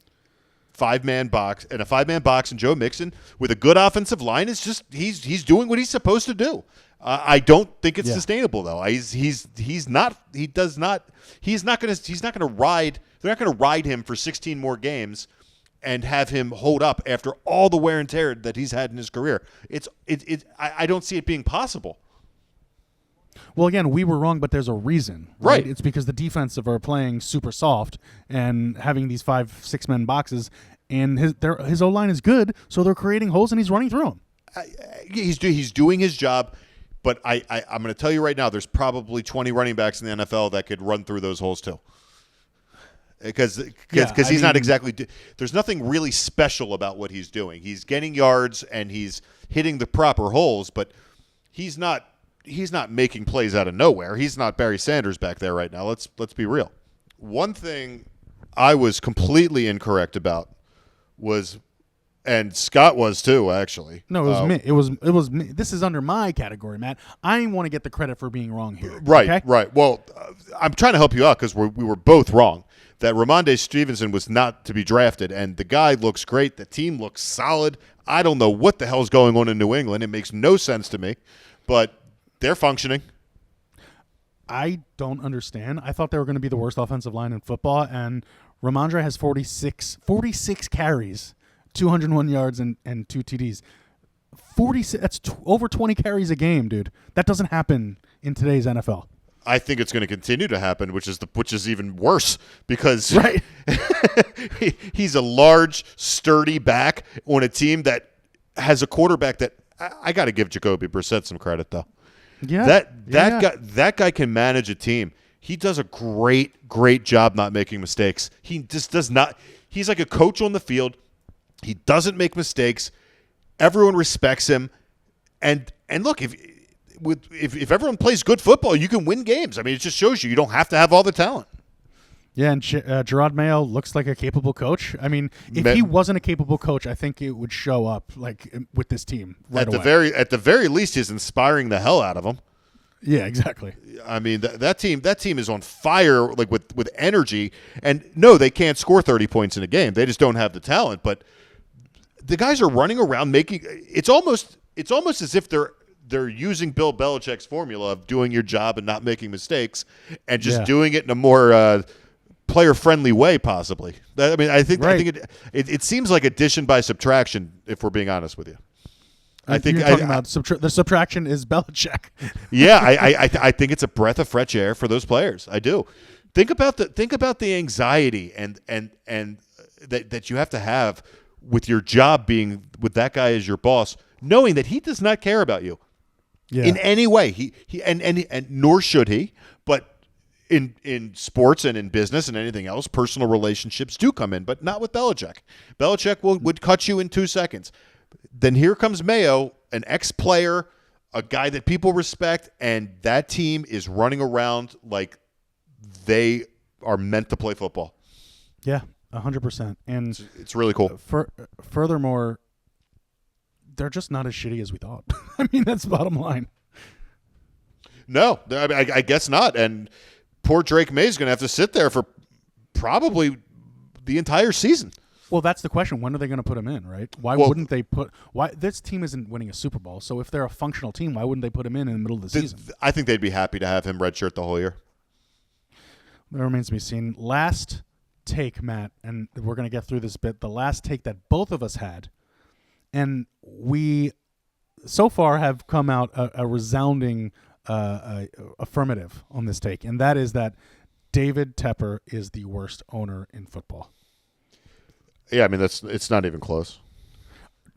5-man box and Joe Mixon with a good offensive line is just he's doing what he's supposed to do. I don't think it's sustainable though. He's not going to ride. They're not going to ride him for 16 more games and have him hold up after all the wear and tear that he's had in his career. I don't see it being possible. Well, again, we were wrong, but there's a reason. Right? It's because the defensive are playing super soft and having these 5-6 boxes, and his O-line is good, so they're creating holes, and he's running through them. He's doing his job, but I'm going to tell you right now, there's probably 20 running backs in the NFL that could run through those holes too. Because he's not exactly – there's nothing really special about what he's doing. He's getting yards and he's hitting the proper holes, but he's not making plays out of nowhere. He's not Barry Sanders back there right now. Let's be real. One thing I was completely incorrect about was – and Scott was too, actually. No, it was me. It was me. This is under my category, Matt. I want to get the credit for being wrong here. Right, okay? right. Well, I'm trying to help you out because we were both wrong. That Ramondre Stevenson was not to be drafted, and the guy looks great. The team looks solid. I don't know what the hell's going on in New England. It makes no sense to me, but they're functioning. I don't understand. I thought they were going to be the worst offensive line in football, and Ramondre has 46 carries, 201 yards, and 2 TDs. 46. That's over 20 carries a game, dude. That doesn't happen in today's NFL. I think it's going to continue to happen, which is even worse because right. he's a large, sturdy back on a team that has a quarterback that I got to give Jacoby Brissett some credit though. Yeah, that guy can manage a team. He does a great job not making mistakes. He just does not. He's like a coach on the field. He doesn't make mistakes. Everyone respects him, and look if everyone plays good football, you can win games. I mean, it just shows you don't have to have all the talent. Yeah, and Gerard Mayo looks like a capable coach. I mean, if he wasn't a capable coach, I think it would show up like with this team right away. At the very least, he's inspiring the hell out of them. Yeah, exactly. I mean, that team is on fire, like with energy. And no, they can't score 30 points in a game. They just don't have the talent. But the guys are running around making it's almost as if they're using Bill Belichick's formula of doing your job and not making mistakes and just doing it in a more player-friendly way, possibly. I mean, I think it seems like addition by subtraction, if we're being honest with you. I think you're talking about the subtraction is Belichick. Yeah, I think it's a breath of fresh air for those players. I do. Think about the anxiety and that you have to have with your job being with that guy as your boss, knowing that he does not care about you in any way. He and nor should he. But in sports and in business and anything else, personal relationships do come in, but not with Belichick. Belichick would cut you in 2 seconds. Then here comes Mayo, an ex-player, a guy that people respect, and that team is running around like they are meant to play football. Yeah, 100%. And it's really cool. Furthermore, they're just not as shitty as we thought. I mean, that's the bottom line. No, I guess not. And poor Drake May is going to have to sit there for probably the entire season. Well, that's the question. When are they going to put him in, right? Wouldn't they put – why this team isn't winning a Super Bowl, so if they're a functional team, why wouldn't they put him in the middle of the season? I think they'd be happy to have him redshirt the whole year. That remains to be seen. Last take, Matt, and we're going to get through this bit, the last take that both of us had, and we so far have come out a resounding affirmative on this take, and that is that David Tepper is the worst owner in football. Yeah, I mean, it's not even close.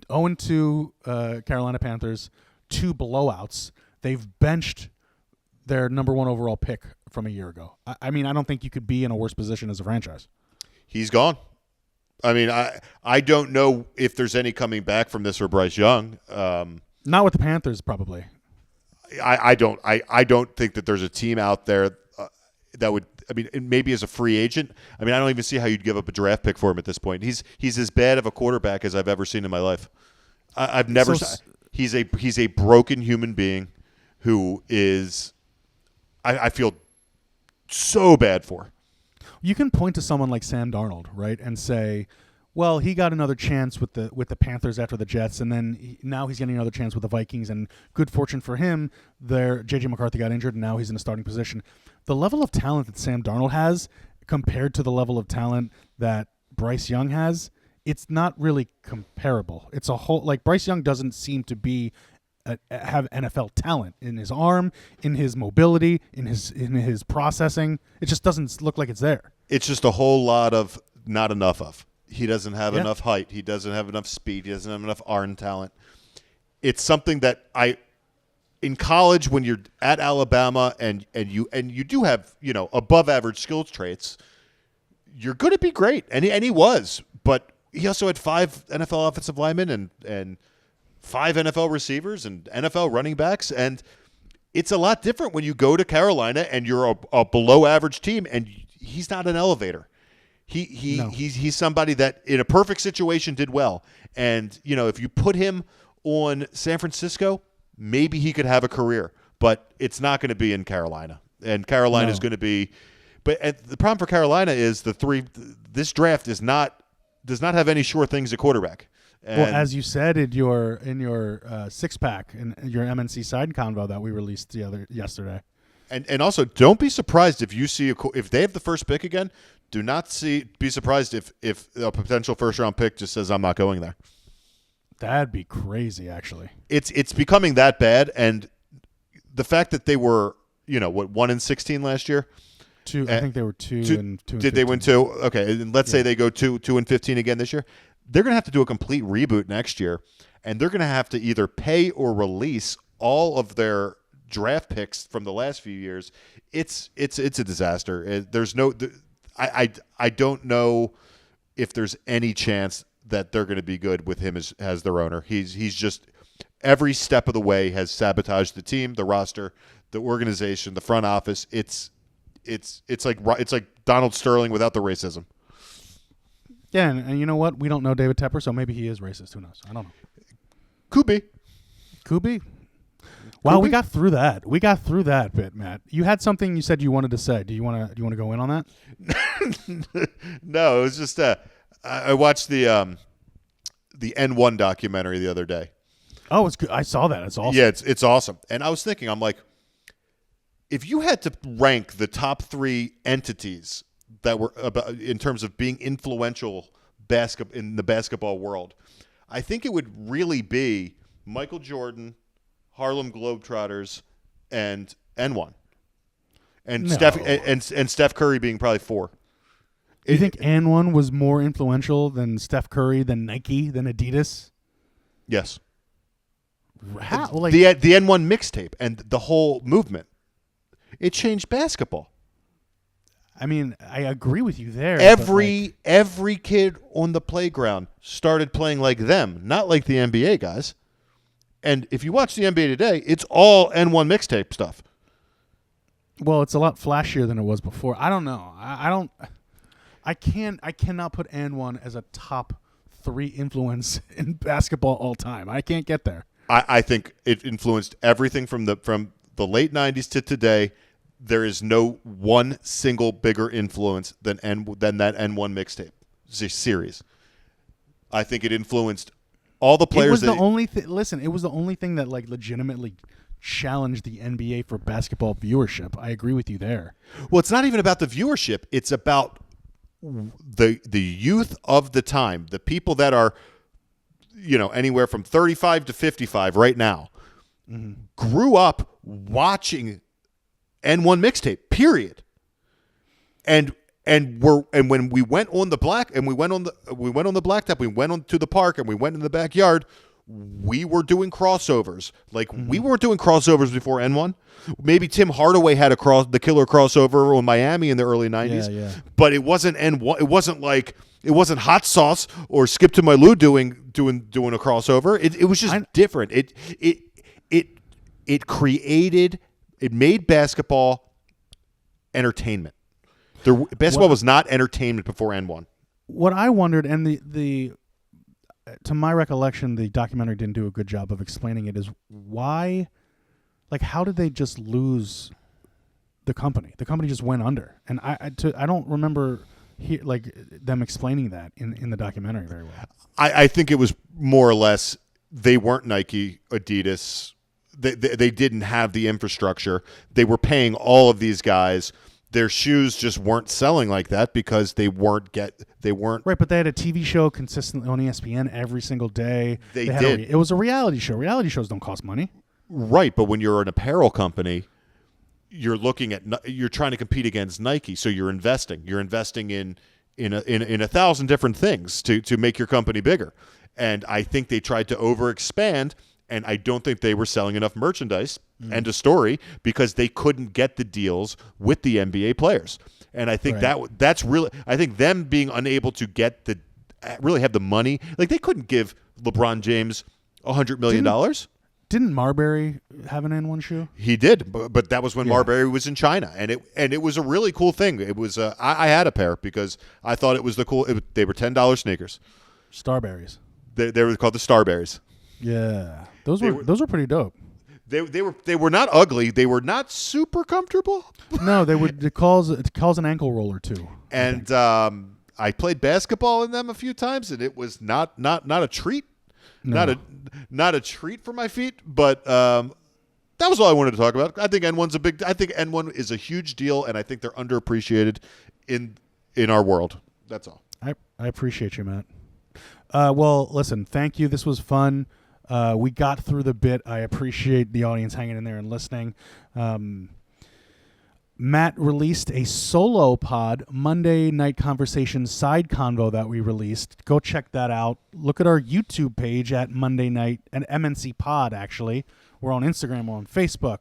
0-2 Carolina Panthers, 2 blowouts. They've benched their number 1 overall pick from a year ago. I mean, I don't think you could be in a worse position as a franchise. He's gone. I mean, I don't know if there's any coming back from this for Bryce Young. Not with the Panthers, probably. I don't think that there's a team out there that would. I mean, maybe as a free agent. I mean, I don't even see how you'd give up a draft pick for him at this point. He's as bad of a quarterback as I've ever seen in my life. I've never. He's a broken human being who is. I feel so bad for. You can point to someone like Sam Darnold, right, and say, well, he got another chance with the Panthers after the Jets, and then now he's getting another chance with the Vikings, and good fortune for him, J.J. McCarthy got injured, and now he's in a starting position. The level of talent that Sam Darnold has compared to the level of talent that Bryce Young has, it's not really comparable. It's a whole, like, Bryce Young doesn't seem to be have NFL talent in his arm, in his mobility, in his processing. It just doesn't look like it's there. It's just a whole lot of not enough of. He doesn't have enough height. He doesn't have enough speed. He doesn't have enough arm talent. It's something that in college, when you're at Alabama and you do have, above average skills traits, you're going to be great. And he was, but he also had 5 NFL offensive linemen and 5 NFL receivers and NFL running backs. And it's a lot different when you go to Carolina and you're a below average team and he's not an elevator. He's somebody that in a perfect situation did well. And, if you put him on San Francisco, maybe he could have a career, but it's not going to be in Carolina. And Carolina is going to be – but the problem for Carolina is this draft does not have any sure things at quarterback. And well, as you said in your 6-pack in your MNC side convo that we released yesterday. And also, don't be surprised if you see if they have the first pick again. Do not be surprised if a potential first-round pick just says, I'm not going there. That'd be crazy, actually. It's becoming that bad, and the fact that they were, 1-16 last year? I think they were 2-2. Did they win 2? Okay, and let's say they go 2-15 again this year. They're going to have to do a complete reboot next year, and they're going to have to either pay or release all of their draft picks from the last few years. It's a disaster. There's no. I don't know if there's any chance that they're going to be good with him as their owner. He's just every step of the way has sabotaged the team, the roster, the organization, the front office. It's like Donald Sterling without the racism. Yeah, and you know what? We don't know David Tepper, so maybe he is racist. Who knows? I don't know. Could be. Wow, we got through that. We got through that bit, Matt. You had something you said you wanted to say. Do you want to go in on that? No, it was just I watched the the N1 documentary the other day. Oh, it's good. I saw that. It's awesome. Yeah, it's awesome. And I was thinking, I'm like, if you had to rank the top 3 entities that were about in terms of being influential in the basketball world, I think it would really be Michael Jordan, Harlem Globetrotters, and N1, and No. Steph Curry being probably 4. You think N1 was more influential than Steph Curry, than Nike, than Adidas? Yes. How? Like, The N1 mixtape and the whole movement, it changed basketball. I mean, I agree with you there. Every kid on the playground started playing like them, not like the NBA guys. And if you watch the NBA today, it's all N1 mixtape stuff. Well, it's a lot flashier than it was before. I don't know. I cannot put N1 as a top 3 influence in basketball all time. I can't get there. I think it influenced everything from the late 90s to today. There is no one single bigger influence than that N1 mixtape series. I think it influenced all the players. It was the only listen, it was the only thing that like legitimately challenged the NBA for basketball viewership. I agree with you there. Well, it's not even about the viewership. It's about the youth of the time, the people that are, anywhere from 35 to 55 right now, grew up watching N1 mixtape, period. And when we went on the blacktop, we went on to the park, and we went in the backyard, we were doing crossovers. Like we weren't doing crossovers before N1. Maybe Tim Hardaway had the killer crossover on Miami in the early 90s. Yeah. But it wasn't N1. It wasn't Hot Sauce or Skip to My Lou doing a crossover. It was just different. It made basketball entertainment. Basketball was not entertainment before N1. What I wondered, and the to my recollection, the documentary didn't do a good job of explaining it, is why, like, how did they just lose the company? The company just went under, and I don't remember them explaining that in the documentary very well. I think it was more or less they weren't Nike, Adidas. They didn't have the infrastructure. They were paying all of these guys. Their shoes just weren't selling like that because they weren't right. But they had a TV show consistently on ESPN every single day. They did. It was a reality show. Reality shows don't cost money. Right, but when you're an apparel company, you're trying to compete against Nike, so you're investing. You're investing in 1,000 different things to make your company bigger. And I think they tried to overexpand. And I don't think they were selling enough merchandise, end of story, because they couldn't get the deals with the NBA players. And I think that's really – I think them being unable to really have the money – like they couldn't give LeBron James $100 million. Didn't Marbury have an N1 shoe? He did, but that was when Marbury was in China. And it was a really cool thing. It was I had a pair because I thought it was they were $10 sneakers. Starberries. They were called the Starberries. Yeah, those were pretty dope. They were not ugly. They were not super comfortable. No, it calls an ankle roller too. And I played basketball in them a few times, and it was not a treat. No. Not a treat for my feet. But that was all I wanted to talk about. I think N1 is a huge deal, and I think they're underappreciated in our world. That's all. I appreciate you, Matt. Well, listen, thank you. This was fun. We got through the bit. I appreciate the audience hanging in there and listening. Matt released a solo pod, Monday Night Conversation side convo that we released. Go check that out. Look at our YouTube page at Monday Night and MNC Pod, actually. We're on Instagram. We're on Facebook.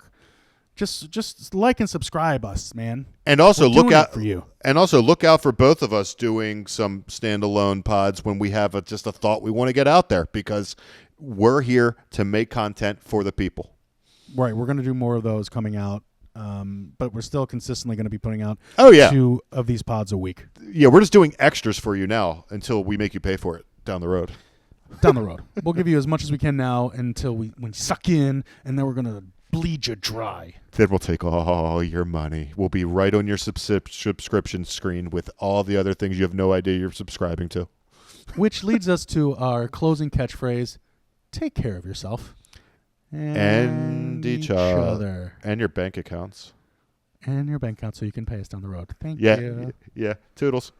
Just like and subscribe us, man. And also look out for you. And also look out for both of us doing some standalone pods when we have just a thought we want to get out there, because we're here to make content for the people. Right. We're going to do more of those coming out, but we're still consistently going to be putting out 2 of these pods a week. Yeah, we're just doing extras for you now until we make you pay for it down the road. Down the road. We'll give you as much as we can now until we suck in, and then we're going to bleed you dry. Then we'll take all your money. We'll be right on your subscription screen with all the other things you have no idea you're subscribing to. Which leads us to our closing catchphrase: take care of yourself And each other. And your bank accounts. And your bank account so you can pay us down the road. Thank Yeah. you. Yeah. Toodles.